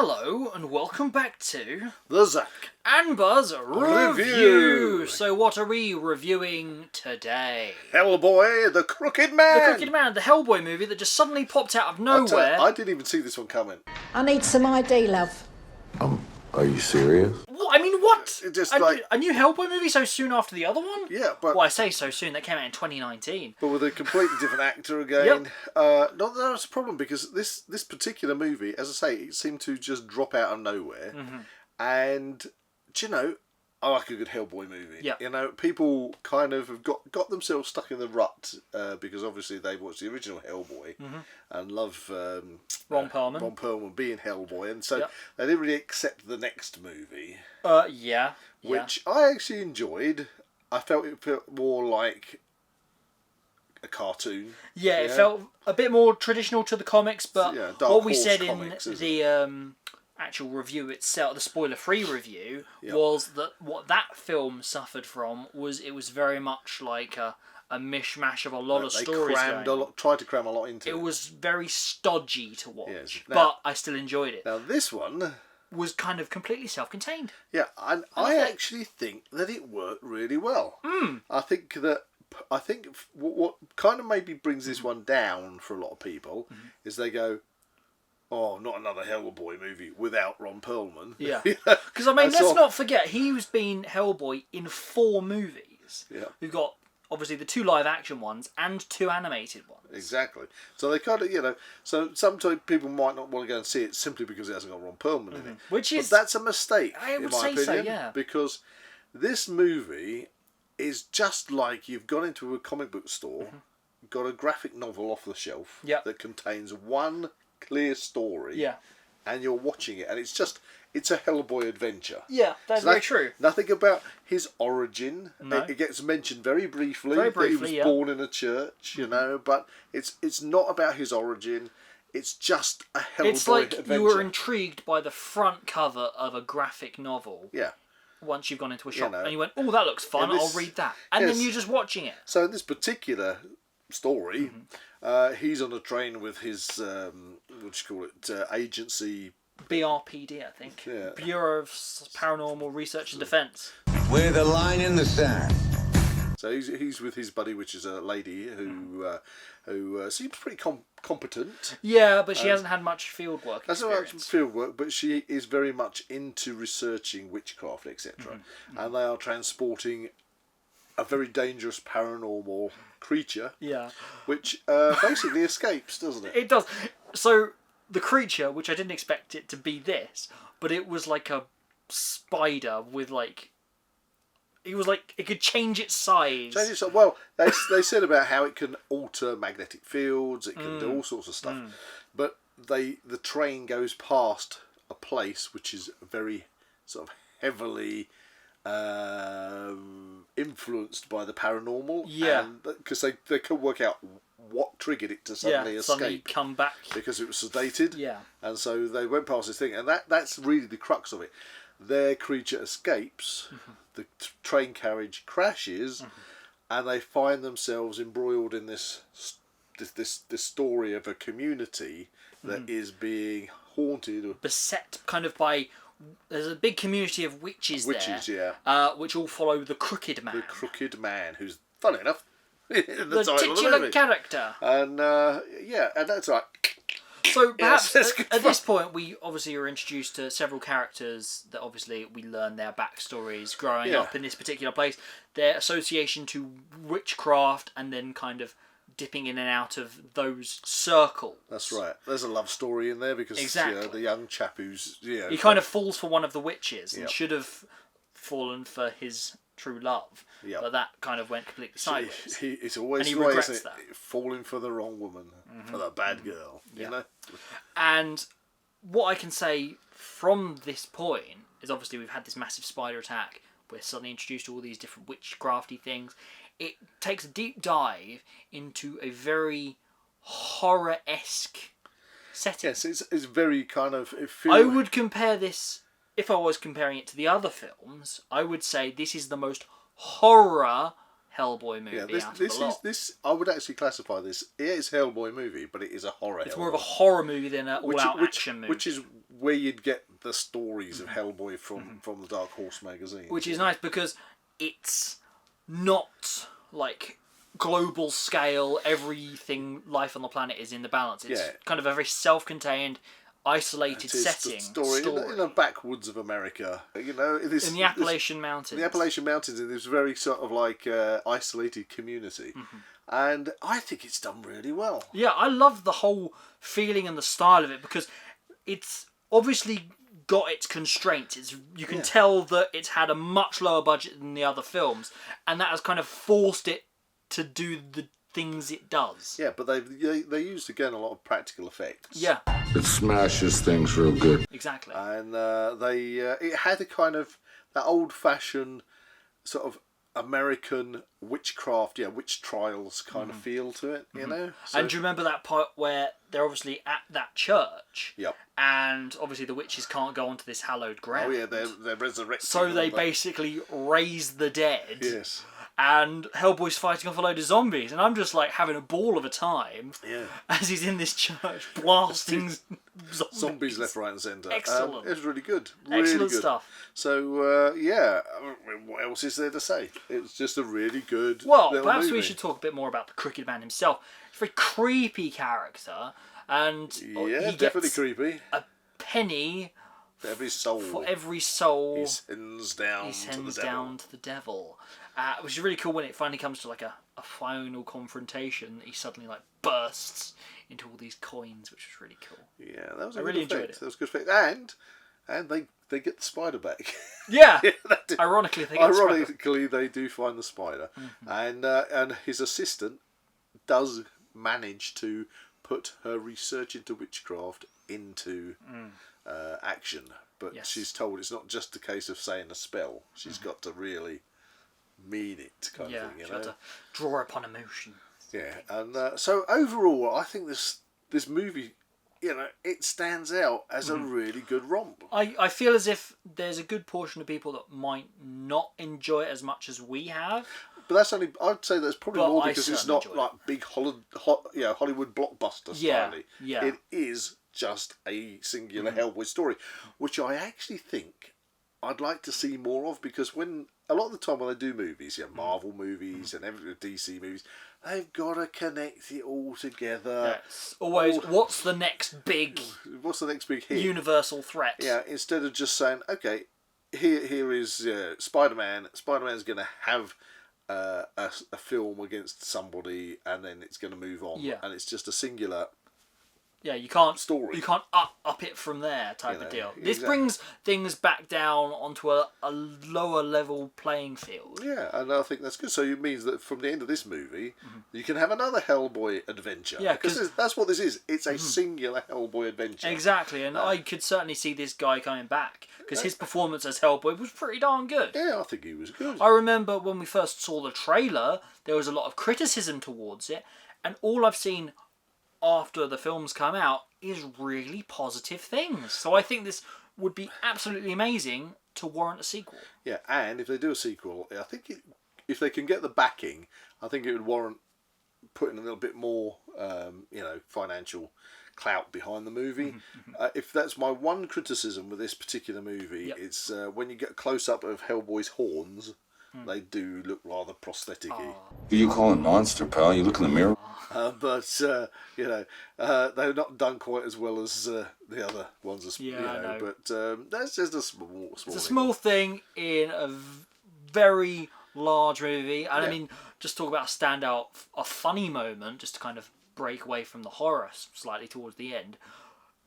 Hello and welcome back to the Zak and Buzz Review. So what are we reviewing today? Hellboy, the Crooked Man. The Crooked Man, the Hellboy movie that just suddenly popped out of nowhere. I didn't even see this one coming. I need some ID, love. Are you serious? What? I mean, what? Just a new Hellboy movie so soon after the other one? Yeah, but... Well, I say so soon, that came out in 2019. But with a completely different actor again. Not that that's a problem, because this particular movie, as I say, it seemed to just drop out of nowhere. Mm-hmm. And, do you know, I like a good Hellboy movie. Yeah. You know, people kind of have got themselves stuck in the rut because obviously they watched the original Hellboy and love Ron Perlman. Ron Perlman being Hellboy, and so they didn't really accept the next movie. Which I actually enjoyed. I felt it felt more like a cartoon. Yeah, it felt a bit more traditional to the comics, but what we said in the actual review itself, the spoiler-free review, was that what that film suffered from was it was very much like a mishmash of a lot of stories. Tried to cram a lot into it. It was very stodgy to watch, yes. but I still enjoyed it. Now this one was kind of completely self-contained. Yeah, and I actually think that it worked really well. I think what kind of maybe brings this one down for a lot of people is they go, oh, not another Hellboy movie without Ron Perlman. Yeah. Because, I mean, let's not forget, he's been Hellboy in 4 movies. Yeah. We've got, obviously, the 2 live-action ones and 2 animated ones. Exactly. So they kind of, so sometimes people might not want to go and see it simply because it hasn't got Ron Perlman in it. But that's a mistake, I would in my say opinion. so, yeah. Because this movie is just like you've gone into a comic book store, got a graphic novel off the shelf that contains one clear story, and you're watching it, and it's a Hellboy adventure. Yeah, that's very true. Nothing about his origin. No. It gets mentioned very briefly. That he was born in a church, you know, but it's not about his origin. It's just a Hellboy It's like adventure. You were intrigued by the front cover of a graphic novel. Yeah. Once you've gone into a shop and you went, oh, that looks fun, I'll read that. And then you're just watching it. So in this particular story, he's on a train with his, agency... BRPD, I think. Yeah. Bureau of Paranormal Research and Defence. We're the line in the sand. So he's with his buddy, which is a lady who seems pretty competent. Yeah, but she hasn't had much field work experience. Hasn't much field work, but she is very much into researching witchcraft, etc. And they are transporting a very dangerous paranormal creature. Yeah. Which basically escapes, doesn't it? It does. So the creature, which I didn't expect it to be this, but it was like a spider with like... It could change its size. Well, they said about how it can alter magnetic fields. It can do all sorts of stuff. But the train goes past a place which is very sort of heavily influenced by the paranormal. Yeah. Because they could work out what triggered it to suddenly escape. Suddenly come back. Because it was sedated. Yeah. And so they went past this thing. And that's really the crux of it. Their creature escapes, the train carriage crashes, and they find themselves embroiled in this story of a community that is being haunted, or beset, kind of by. There's a big community of witches there, which all follow the Crooked Man. The Crooked Man, who's funny enough the titular character, and and that's right. So perhaps at this point we obviously are introduced to several characters that obviously we learn their backstories growing up in this particular place, their association to witchcraft, and then kind of dipping in and out of those circles. That's right. There's a love story in there because the young chap who's he kind of falls for one of the witches and should have fallen for his true love, but that kind of went completely sideways. It's always he the way, regrets isn't it? Falling for the wrong woman, for the bad girl, you know? And what I can say from this point is obviously we've had this massive spider attack. We're suddenly introduced to all these different witchcrafty things. It takes a deep dive into a very horror-esque setting. Yes, it's very kind of... I would compare this... If I was comparing it to the other films, I would say this is the most horror Hellboy movie Yeah, out of the lot. I would actually classify this. It is a Hellboy movie, but it is a horror. It's more of a horror movie than an all-out action movie. Which is where you'd get the stories of Hellboy from the Dark Horse magazine. Which is nice because it's not like global scale, everything life on the planet is in the balance. It's kind of a very self-contained, isolated setting. Story. In the backwoods of America, in the Appalachian Mountains. In the Appalachian Mountains, in this very sort of like isolated community. And I think it's done really well. Yeah, I love the whole feeling and the style of it because it's obviously got its constraints. You can tell that it's had a much lower budget than the other films, and that has kind of forced it to do the things it does. Yeah, but they used again a lot of practical effects. Yeah, It smashes things real good. exactly. And it had a kind of that old-fashioned sort of American witchcraft, witch trials kind of feel to it, you know. So, And do you remember that part where they're obviously at that church? Yep. And obviously the witches can't go onto this hallowed ground. Oh yeah, they're resurrecting. So they all that. basically raise the dead. Yes. And Hellboy's fighting off a load of zombies, and I'm just like having a ball of a time as he's in this church blasting Zombies left, right, and centre. Excellent. It was really good. Really Excellent good stuff. So what else is there to say? It's just a really good. Well, little perhaps movie. we should talk a bit more about the Crooked Man himself. He's a very creepy character, and Yeah, he definitely gets creepy. a penny For every soul. for every soul he sends down to the devil. Which is really cool when it finally comes to like a final confrontation. He suddenly like bursts into all these coins, which was really cool. Yeah, that was I a really good enjoyed effect. it. That was a good effect. And they get the spider back. Yeah, They do. ironically, they get the spider. Ironically, they do find the spider, and his assistant does manage to put her research into witchcraft into action. But Yes. she's told it's not just a case of saying a spell. She's got to really mean it, kind of thing. You got to draw upon emotion. Yeah, and so overall, I think this movie, it stands out as a really good romp. I feel as if there's a good portion of people that might not enjoy it as much as we have. But that's only, I'd say that's probably But more I because it's certainly not enjoyed like big Hollywood blockbuster Yeah, style. yeah. It is just a singular Hellboy story, which I actually think I'd like to see more of, because when a lot of the time when they do movies, Marvel movies and DC movies, they've got to connect it all together. It's always, what's the next big What's the next big hit? universal threat? Yeah, instead of just saying, okay, here is Spider-Man. Spider-Man's going to have a film against somebody, and then it's going to move on. Yeah. And it's just a singular. Yeah, you can't Story. You can't up it from there type of deal. This exactly. brings things back down onto a lower level playing field. Yeah, and I think that's good. So it means that from the end of this movie, you can have another Hellboy adventure. Yeah, because that's what this is. It's a singular Hellboy adventure. Exactly, and I could certainly see this guy coming back because his performance as Hellboy was pretty darn good. Yeah, I think he was good. I remember when we first saw the trailer, there was a lot of criticism towards it, and all I've seen after the films come out is really positive things. So I think this would be absolutely amazing to warrant a sequel. Yeah, and if they do a sequel, I think if they can get the backing, I think it would warrant putting a little bit more, financial clout behind the movie. If that's my one criticism with this particular movie, it's when you get a close up of Hellboy's horns, they do look rather prosthetic-y. Who you call a monster, pal? You look in the mirror. But they're not done quite as well as the other ones. I know. But that's just a small. It's a small thing in a very large movie, and I mean, just talk about a funny moment, just to kind of break away from the horror slightly towards the end.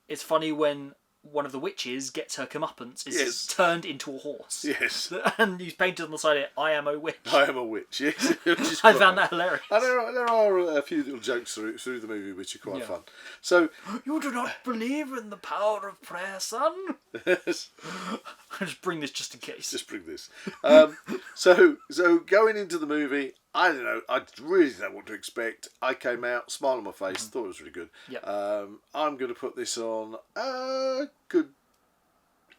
It's funny when one of the witches gets her comeuppance, is turned into a horse. Yes. And he's painted on the side of it, I am a witch. I am a witch, yes. I found that hilarious. And there are a few little jokes through the movie which are quite fun. So, You do not believe in the power of prayer, son? yes, I'll just bring this just in case. just bring this. So going into the movie, I don't know. I really don't know what to expect. I came out, smile on my face, thought it was really good. Yep. I'm going to put this on a good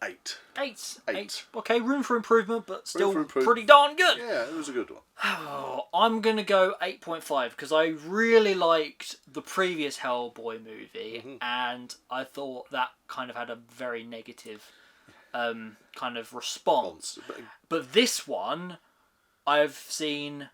8. 8. Okay, room for improvement, but still for improvement. pretty darn good. Yeah, it was a good one. I'm going to go 8.5 because I really liked the previous Hellboy movie and I thought that kind of had a very negative kind of response. But this one, I've seen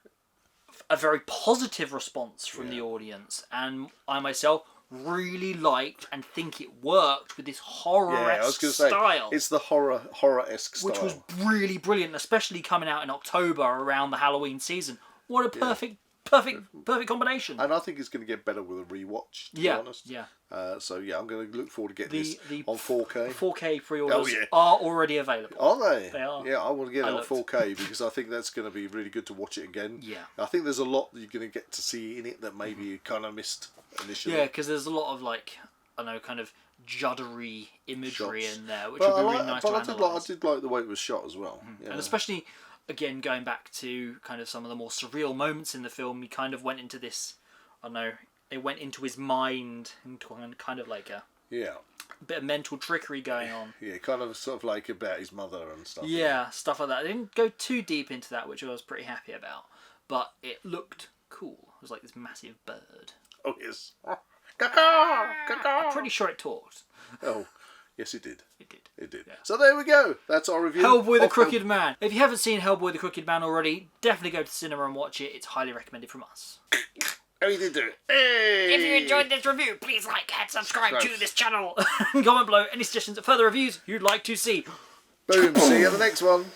a very positive response from the audience, and I myself really liked and think it worked with this horror-esque style. It's the horror-esque style. Which was really brilliant, especially coming out in October around the Halloween season. What a perfect combination. And I think it's going to get better with a rewatch, to be honest. Yeah. So I'm going to look forward to getting this on 4K. 4K pre-orders are already available. Are they? They are. Yeah, I want to get it on 4K because I think that's going to be really good to watch it again. Yeah. I think there's a lot that you're going to get to see in it that maybe you kind of missed initially. Yeah, because there's a lot of kind of juddery imagery Shots. in there, which would be really nice to analyse. I did like the way it was shot as well. Yeah. And especially, again, going back to kind of some of the more surreal moments in the film, he kind of went into this, it went into his mind, into kind of like a bit of mental trickery going on. Yeah, kind of sort of like about his mother and stuff. Yeah, stuff like that. I didn't go too deep into that, which I was pretty happy about, but it looked cool. It was like this massive bird. Oh, yes. I'm pretty sure it talked. Oh, yes, it did. It did. Yeah. So there we go. That's our review. Hellboy the Crooked Man. If you haven't seen Hellboy the Crooked Man already, definitely go to cinema and watch it. It's highly recommended from us. Oh, you did do it. Hey! If you enjoyed this review, please like and subscribe to this channel. And comment below any suggestions of further reviews you'd like to see. Boom. See you on the next one.